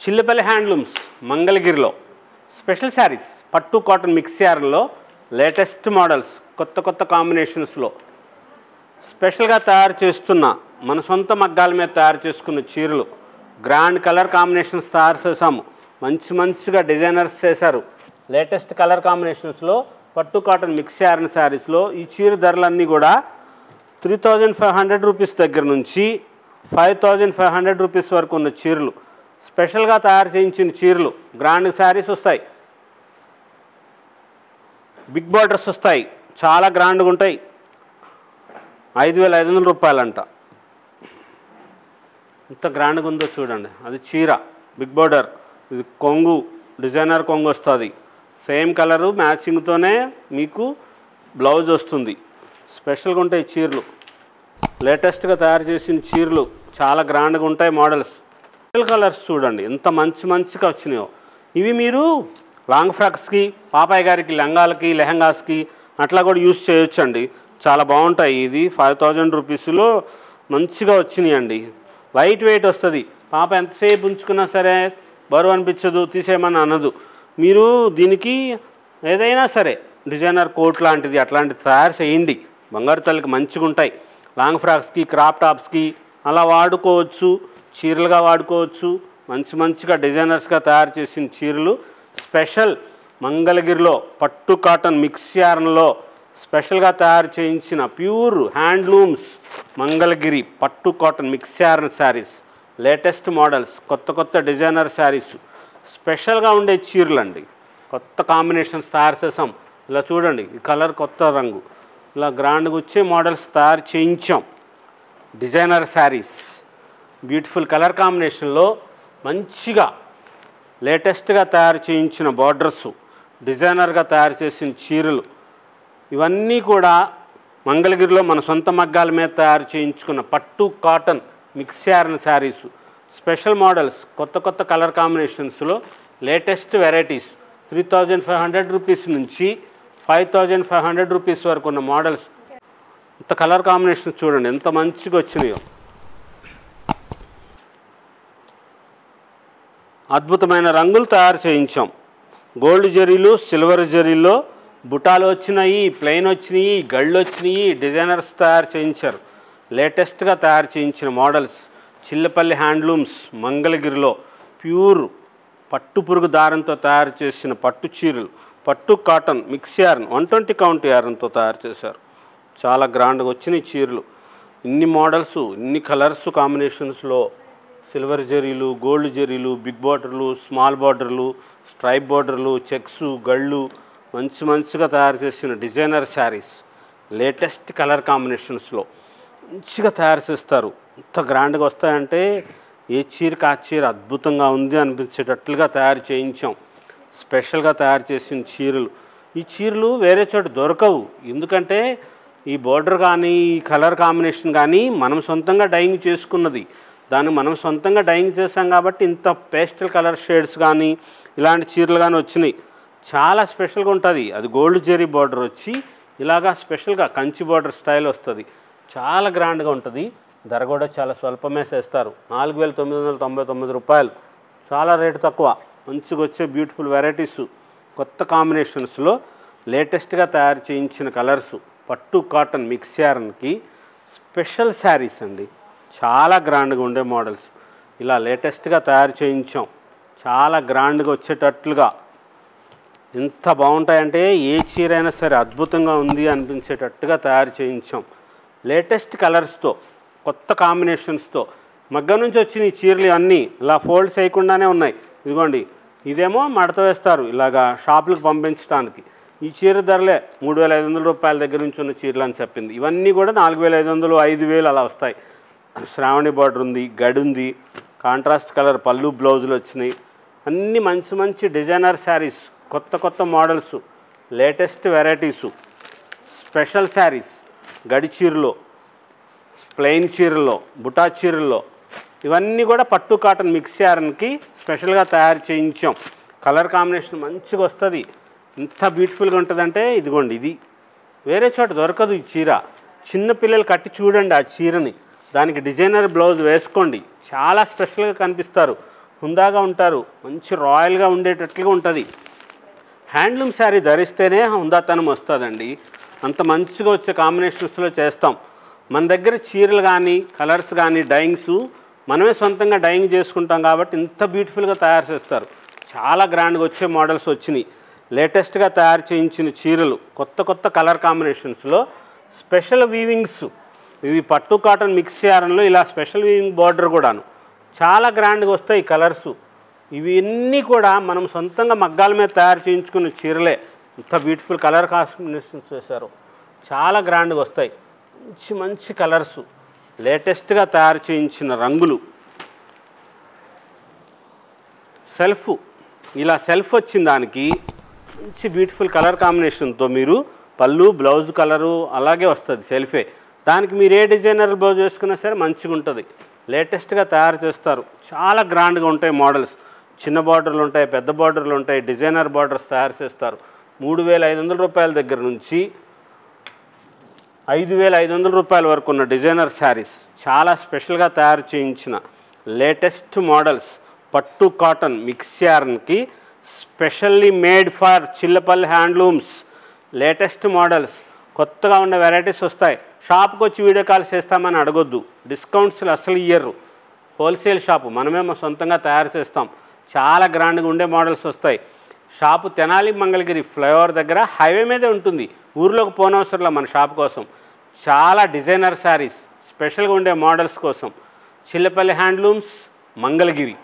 Chillapalli handlooms మంగళగిరిలో special saris పట్టు cotton mix యార్న్లో latest models కొత్త కాంబినేషన్స్లో స్పెషల్గా తయారు చేస్తున్న మన సొంత మగ్గాల మీద తయారు చేసుకున్న చీరలు గ్రాండ్ కలర్ కాంబినేషన్స్ తయారు చేసాము. మంచిగా డిజైనర్స్ చేశారు. లేటెస్ట్ కలర్ కాంబినేషన్స్లో పట్టు కాటన్ మిక్స్ యార్న్ శారీస్లో ఈ చీర ధరలన్నీ కూడా 3500 రూపీస్ దగ్గర నుంచి 5500 రూపీస్ వరకు ఉన్న చీరలు స్పెషల్గా తయారు చేయించిన చీరలు. గ్రాండ్ శారీస్ వస్తాయి, బిగ్ బార్డర్స్ వస్తాయి, చాలా గ్రాండ్గా ఉంటాయి. 5500 రూపాయలంట. ఎంత గ్రాండ్గా ఉందో చూడండి. అది చీర బిగ్ బార్డర్, ఇది కొంగు డిజైనర్ కొంగు వస్తుంది. సేమ్ కలరు మ్యాచింగ్తోనే మీకు బ్లౌజ్ వస్తుంది. స్పెషల్గా ఉంటాయి చీరలు. లేటెస్ట్గా తయారు చేసిన చీరలు చాలా గ్రాండ్గా ఉంటాయి. మోడల్స్ కలర్స్ చూడండి ఎంత మంచిగా వచ్చినాయో. ఇవి మీరు లాంగ్ ఫ్రాక్స్కి, పాపాయ్ గారికి లంగాలకి, లెహంగాస్కి అట్లా కూడా యూస్ చేయొచ్చండి. చాలా బాగుంటాయి. ఇది 5000 రూపీస్లో మంచిగా వచ్చినాయండి. లైట్ వెయిట్ వస్తుంది. పాప ఎంతసేపు ఉంచుకున్నా సరే బరువు అనిపించదు, తీసేయమని అనదు. మీరు దీనికి ఏదైనా సరే డిజైనర్ కోట్ లాంటిది అట్లాంటిది తయారు చేయండి. బంగారు తల్లికి మంచిగా ఉంటాయి. లాంగ్ ఫ్రాక్స్కి, క్రాప్ టాప్స్కి అలా వాడుకోవచ్చు, చీరలుగా వాడుకోవచ్చు. మంచిగా డిజైనర్స్గా తయారు చేసిన చీరలు స్పెషల్ మంగళగిరిలో పట్టు కాటన్ మిక్స్ యార్న్లో స్పెషల్గా తయారు చేయించిన ప్యూర్ హ్యాండ్లూమ్స్ మంగళగిరి పట్టు cotton mix yarn saris. Latest models, కొత్త డిజైనర్ శారీస్, స్పెషల్గా ఉండే చీరలు అండి. కొత్త కాంబినేషన్స్ తయారు చేసాం. ఇలా చూడండి, ఈ కలర్ కొత్త రంగు, ఇలా గ్రాండ్గా వచ్చే మోడల్స్ తయారు చేయించాం. డిజైనర్ శారీస్ బ్యూటిఫుల్ కలర్ కాంబినేషన్లో మంచిగా లేటెస్ట్గా తయారు చేయించిన బార్డర్స్, డిజైనర్గా తయారు చేసిన చీరలు ఇవన్నీ కూడా మంగళగిరిలో మన సొంత మగ్గాల మీద తయారు చేయించుకున్న పట్టు cotton mix yarn saris. Special models, కొత్త కలర్ కాంబినేషన్స్లో లేటెస్ట్ వెరైటీస్ 3500 రూపీస్ నుంచి 5500 రూపీస్ వరకు ఉన్న మోడల్స్. ఇంత కలర్ కాంబినేషన్స్ చూడండి ఎంత మంచిగా వచ్చినాయో. అద్భుతమైన రంగులు తయారు చేయించాం. గోల్డ్ జరీలు, సిల్వర్ జరీలో బుటాలు వచ్చినాయి, ప్లెయిన్ వచ్చినాయి, గళ్ళు వచ్చినాయి. డిజైనర్స్ తయారు చేయించారు. లేటెస్ట్గా తయారు చేయించిన మోడల్స్ చిల్లపల్లి హ్యాండ్లూమ్స్ మంగళగిరిలో ప్యూర్ పట్టు పురుగు దారంతో తయారు చేసిన పట్టు చీరలు పట్టు కాటన్ మిక్స్ యార్న్ 120 కౌంట్ యార్న్తో తయారు చేశారు. చాలా గ్రాండ్గా వచ్చినాయి చీరలు. ఇన్ని మోడల్స్, ఇన్ని కలర్స్ కాంబినేషన్స్లో సిల్వర్ జరీలు, గోల్డ్ జరీలు, బిగ్ బార్డర్లు, స్మాల్ బార్డర్లు, స్ట్రైప్ బార్డర్లు, చెక్స్, గళ్ళు మంచిగా తయారు చేసిన డిజైనర్ శారీస్. లేటెస్ట్ కలర్ కాంబినేషన్స్లో మంచిగా తయారు చేస్తారు. ఎంత గ్రాండ్గా వస్తాయంటే ఏ చీరకి ఆ చీర అద్భుతంగా ఉంది అనిపించేటట్లుగా తయారు చేయించాం. స్పెషల్గా తయారు చేసిన చీరలు. ఈ చీరలు వేరే చోట దొరకవు. ఎందుకంటే ఈ బోర్డర్ కానీ, ఈ కలర్ కాంబినేషన్ కానీ మనం సొంతంగా డైయింగ్ చేసుకున్నది. దాన్ని మనం సొంతంగా డైయింగ్ చేసాం కాబట్టి ఇంత పేస్టల్ కలర్ షేడ్స్ కానీ ఇలాంటి చీరలు కానీ వచ్చినాయి. చాలా స్పెషల్గా ఉంటుంది. అది గోల్డ్ జెరీ బార్డర్ వచ్చి ఇలాగా స్పెషల్గా కంచి బార్డర్ స్టైల్ వస్తుంది. చాలా గ్రాండ్గా ఉంటుంది. ధర కూడా చాలా స్వల్పమే చేస్తారు. 4999 రూపాయలు. చాలా రేటు తక్కువ. మంచిగా వచ్చే బ్యూటిఫుల్ వెరైటీస్, కొత్త కాంబినేషన్స్లో లేటెస్ట్గా తయారు చేయించిన కలర్స్ పట్టు కాటన్ మిక్స్ యార్న్కి స్పెషల్ శారీస్ అండి. చాలా గ్రాండ్గా ఉండే మోడల్స్ ఇలా లేటెస్ట్గా తయారు చేయించాం. చాలా గ్రాండ్గా వచ్చేటట్లుగా ఎంత బాగుంటాయంటే ఏ చీర అయినా సరే అద్భుతంగా ఉంది అనిపించేటట్టుగా తయారు చేయించాం. లేటెస్ట్ కలర్స్తో, కొత్త కాంబినేషన్స్తో. మగ్గం నుంచి వచ్చిన ఈ చీరలు అన్నీ ఇలా ఫోల్డ్స్ వేయకుండానే ఉన్నాయి. ఇదిగోండి, ఇదేమో మడత వేస్తారు ఇలాగా షాపులకు పంపించడానికి. ఈ చీర ధరలే 3500 రూపాయల దగ్గర నుంచి ఉన్న చీరలు అని చెప్పింది. ఇవన్నీ కూడా 4500, 5000 అలా వస్తాయి. శ్రావణి బార్డర్ ఉంది, గడి ఉంది, కాంట్రాస్ట్ కలర్ పళ్ళు బ్లౌజులు వచ్చినాయి. అన్నీ మంచి డిజైనర్ శారీస్, కొత్త models, latest varieties, special saris. గడి చీరలో, ప్లెయిన్ చీరల్లో, బుటా చీరల్లో ఇవన్నీ కూడా పట్టు కాటన్ మిక్స్ యార్న్కి స్పెషల్గా తయారు చేయించాం. కలర్ కాంబినేషన్ మంచిగా వస్తుంది. ఎంత బ్యూటిఫుల్గా ఉంటుందంటే ఇదిగోండి, ఇది వేరే చోట దొరకదు ఈ చీర. చిన్న పిల్లలు కట్టి చూడండి ఆ చీరని. దానికి డిజైనర్ బ్లౌజ్ వేసుకోండి, చాలా స్పెషల్గా కనిపిస్తారు. హుందాగా ఉంటారు, మంచి రాయల్గా ఉండేటట్లుగా ఉంటుంది. హ్యాండ్లూమ్ శారీ ధరిస్తేనే హుందాతనం వస్తుందండి. అంత మంచిగా వచ్చే కాంబినేషన్స్లో చేస్తాం. మన దగ్గర చీరలు కానీ కలర్స్ కానీ డైయింగ్స్ మనమే సొంతంగా డైయింగ్ చేసుకుంటాం కాబట్టి ఇంత బ్యూటిఫుల్గా తయారు చేస్తారు. చాలా గ్రాండ్గా వచ్చే మోడల్స్ వచ్చినాయి. లేటెస్ట్గా తయారు చేయించిన చీరలు కొత్త కొత్త కలర్ కాంబినేషన్స్లో స్పెషల్ వీవింగ్స్, ఇవి పట్టు కాటన్ మిక్స్ యారన్లో ఇలా స్పెషల్ వీవింగ్ బార్డర్ కూడాను చాలా గ్రాండ్గా వస్తాయి కలర్స్. ఇవన్నీ కూడా మనం సొంతంగా మగ్గాల మీద తయారు చేయించుకున్న చీరలే. ఇంత బ్యూటిఫుల్ కలర్ కాంబినేషన్స్ చేశారు, చాలా గ్రాండ్గా వస్తాయి. మంచి మంచి కలర్సు, లేటెస్ట్గా తయారు చేయించిన రంగులు. సెల్ఫ్, ఇలా సెల్ఫ్ వచ్చిన దానికి మంచి బ్యూటిఫుల్ కలర్ కాంబినేషన్తో మీరు పళ్ళు బ్లౌజ్ కలరు అలాగే వస్తుంది సెల్ఫే. దానికి మీరు ఏ డిజైనర్ బ్లౌజ్ వేసుకున్నా సరే మంచిగా ఉంటుంది. లేటెస్ట్గా తయారు చేస్తారు, చాలా గ్రాండ్గా ఉంటాయి మోడల్స్. చిన్న బార్డర్లు ఉంటాయి, పెద్ద బార్డర్లు ఉంటాయి, డిజైనర్ బార్డర్స్ తయారు చేస్తారు. 3,500 రూపాయల దగ్గర నుంచి 5,500 రూపాయల వరకు ఉన్న డిజైనర్ శారీస్ చాలా స్పెషల్గా తయారు చేయించిన లేటెస్ట్ మోడల్స్. పట్టు కాటన్ మిక్స్ యార్న్కి specially made for Chillapalli handlooms. Latest models, కొత్తగా ఉన్న వెరైటీస్ వస్తాయి. షాప్కి వచ్చి వీడియో కాల్స్ చేస్తామని అడగొద్దు, డిస్కౌంట్స్లు అసలు ఇయ్యరు. హోల్సేల్ షాపు, మనమే మా సొంతంగా తయారు చేస్తాం. చాలా గ్రాండ్గా ఉండే మోడల్స్ వస్తాయి. షాపు తెనాలి మంగళగిరి ఫ్లైఓవర్ దగ్గర హైవే మీదే ఉంటుంది. ఊర్లోకి పోనవసరంలా మన షాప్ కోసం. చాలా డిజైనర్ శారీస్ స్పెషల్గా ఉండే మోడల్స్ కోసం చిల్లపల్లి హ్యాండ్లూమ్స్, మంగళగిరి.